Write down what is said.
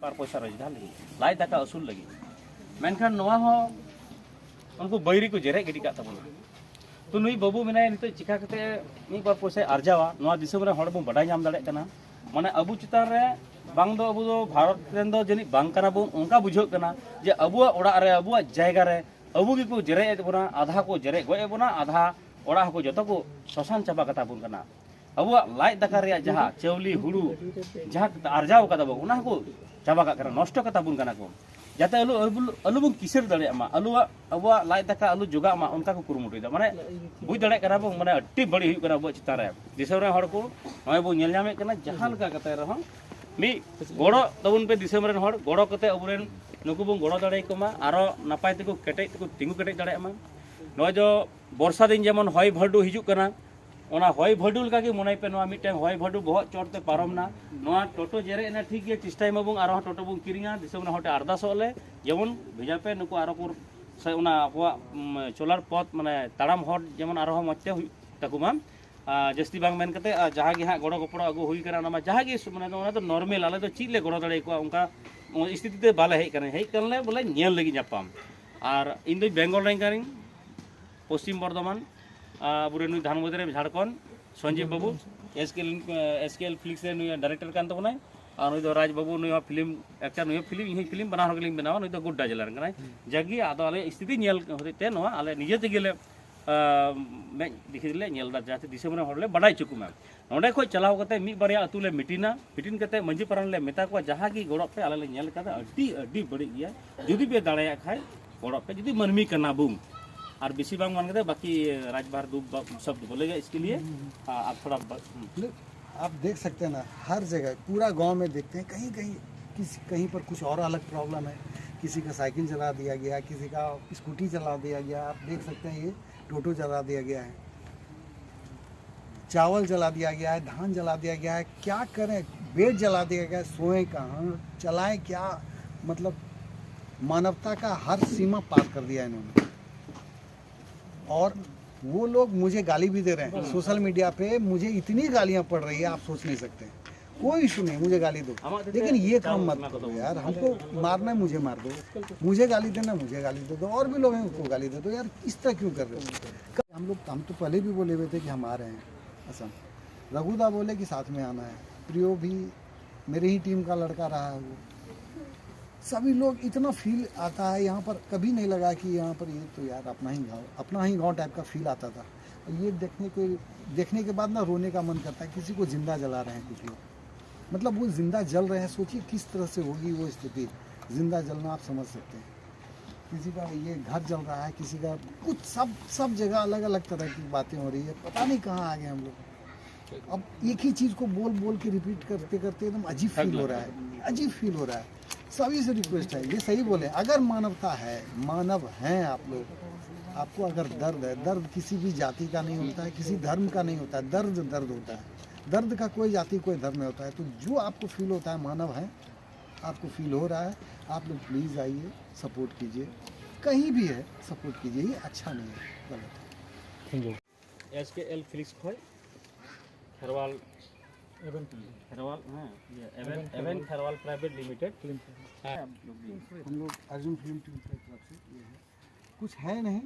बार पैसा रोजगार लगी लाई दाका असूल लगी मेनखान नोआ हो उनको बैरी को जेरे गिडी का तबना तो नुई बाबू मेना नित चिका कते मी बार पैसा अर्जावा नोआ दिसम रे हड़ बो बडाय नाम दाड़े कना माने अबु चितान रे बांग दो अबु दो भारत रेन दो जनी बांग कना बो उनका बुझो कना जे अबुआ ओड़ा रे अबुआ जायगा रे अबु गी को जेरे एबोना आधा को जेरे गो एबोना आधा ओड़ा को जतो को शोषण चाबा कता बुन कना अबुआ लाइ दाका रे जहा चावली हुड़ू जहा अर्जाव कदा बो उना को चाबा का करा नष्ट कता बुन कना को जाते आलू बन किसर दड़े मा आलुआ अबुआ लाइ दाका आलू जोगा मा उनका को कुरुमुटुई दा माने बुझ दड़े करा बो माने अट्टी बड़ी हुई कना अबुआ चिता रे दिसम रे हड़ को नय बो नेल जामे कना जहां लगा कते रहो मी गोड़ो तबुन पे दिसम रे हड़ गोड़ो कते अबुरेन नुकु बन गोड़ो दड़े कोमा आरो नापाय तेको केटे तेको तिंगु केटे दड़े मा नय जो वर्षा दिन जेमन हय भडू हिजु कना ओना हय भडू लगा के मनाय पे नोआ मिटे हय भडू बहुत चोरते पारमना नोआ टोटो जेरे ना ठीक गे चेष्टाय माबुं आरो टोटो बुं किरिंगा दिसम ना हटे अरदासोले जेमन भेजा पे नुकु आरो को से ओना अबुआ चोलार पथ माने ताड़ाम हर जेमन आरो मते हुई ताकुमा जस्ती बांग मेन कते जहां गे हां गोड़ो गोपड़ो अगु हुई करा ना जहां गे माने ओना तो नॉर्मल आले तो चीले गोड़ो दड़े को उनका स्थिति ते बाले हेज करले बोले नेल लगी जापाम और इन दो बेंगल रेन कारिंग पश्चिम बर्धमान बुरे नुई धानमोदी रे झारखंड संजीव बाबू एसकेएल फ्लिक्स रे नुई डायरेक्टर कान तबनाय और नुई दो राज बाबू नुई फिल्म एक्टर नुई फिल्म बना हर गलिंग बनावा नुई दो गुड्डा जलार कनाय जगी आदो आले स्थिति नेल होते नोआ आले निजे तेगेले मैं दिखिले नेल दा जाते दिसम रे हड़ले बडाय चुकुमा नोडे खो चलाव कते मी बारिया अतु ले मिटिन कते मंजी पारन ले मेता को जहां की गोड़ो पे आले ले नेल कते अड्डी अड्डी बड़ी गया जुदी पे दाड़ाया खाय गोड़ो पे जुदी मनमी कना बुम और बेसी बांग मान कते बाकी राजभर दू शब्द बोलेगा इसके लिए आप थोड़ा आप देख सकते हैं ना हर जगह पूरा गांव में देखते हैं कहीं पर कुछ और अलग प्रॉब्लम है किसी का साइकिल जला दिया गया किसी का स्कूटी जला दिया गया आप देख सकते हैं ये टोटो जला दिया गया है चावल जला दिया गया है धान जला दिया गया है क्या करें बेड जला दिया गया है सोए कहाँ चलाएं क्या मतलब मानवता का हर सीमा पार कर दिया इन्होंने और वो लोग मुझे गाली भी दे रहे हैं सोशल मीडिया पे मुझे इतनी गालियां पड़ रही है आप सोच नहीं सकते कोई इशू नहीं मुझे गाली दो लेकिन ये काम मत करो यार हमको मारना है मुझे मार दो मुझे गाली देना मुझे गाली दे दो और भी लोग हैं उनको गाली दे दो यार इस तरह क्यों कर रहे हो हम तो पहले भी बोले हुए थे कि हम आ रहे हैं असम रघुदा बोले कि साथ में आना है प्रियो भी मेरी ही टीम का लड़का रहा है वो सभी लोग इतना फील आता है यहाँ पर कभी नहीं लगा कि यहाँ पर ये तो यार अपना ही गाँव टाइप का फील आता था ये देखने के बाद ना रोने का मन करता है किसी को जिंदा जला रहे हैं कुछ लोग मतलब वो जिंदा जल रहे हैं सोचिए किस तरह से होगी वो स्थिति जिंदा जलना आप समझ सकते हैं किसी का ये घर जल रहा है किसी का कुछ सब जगह अलग अलग तरह की बातें हो रही है पता नहीं कहाँ आ गए हम लोग अब एक ही चीज़ को बोल के रिपीट करते करते एकदम अजीब फील हो रहा है सभी से रिक्वेस्ट है ये सही बोले अगर मानवता है मानव हैं आप लोग आपको अगर दर्द है दर्द किसी भी जाति का नहीं होता है किसी धर्म का नहीं होता है दर्द होता है दर्द का कोई जाति कोई धर्म नहीं होता है तो जो आपको फील होता है मानव है आपको फील हो रहा है आप लोग प्लीज़ आइए सपोर्ट कीजिए कहीं भी है सपोर्ट कीजिए ये अच्छा नहीं है गलत है एसकेएल फ्लिक्स खोय खरवाल हाँ एवन खरवाल प्राइवेट लिमिटेड हम लोग अर्जुन फिल्म टीम की तरफ से ये है कुछ है नहीं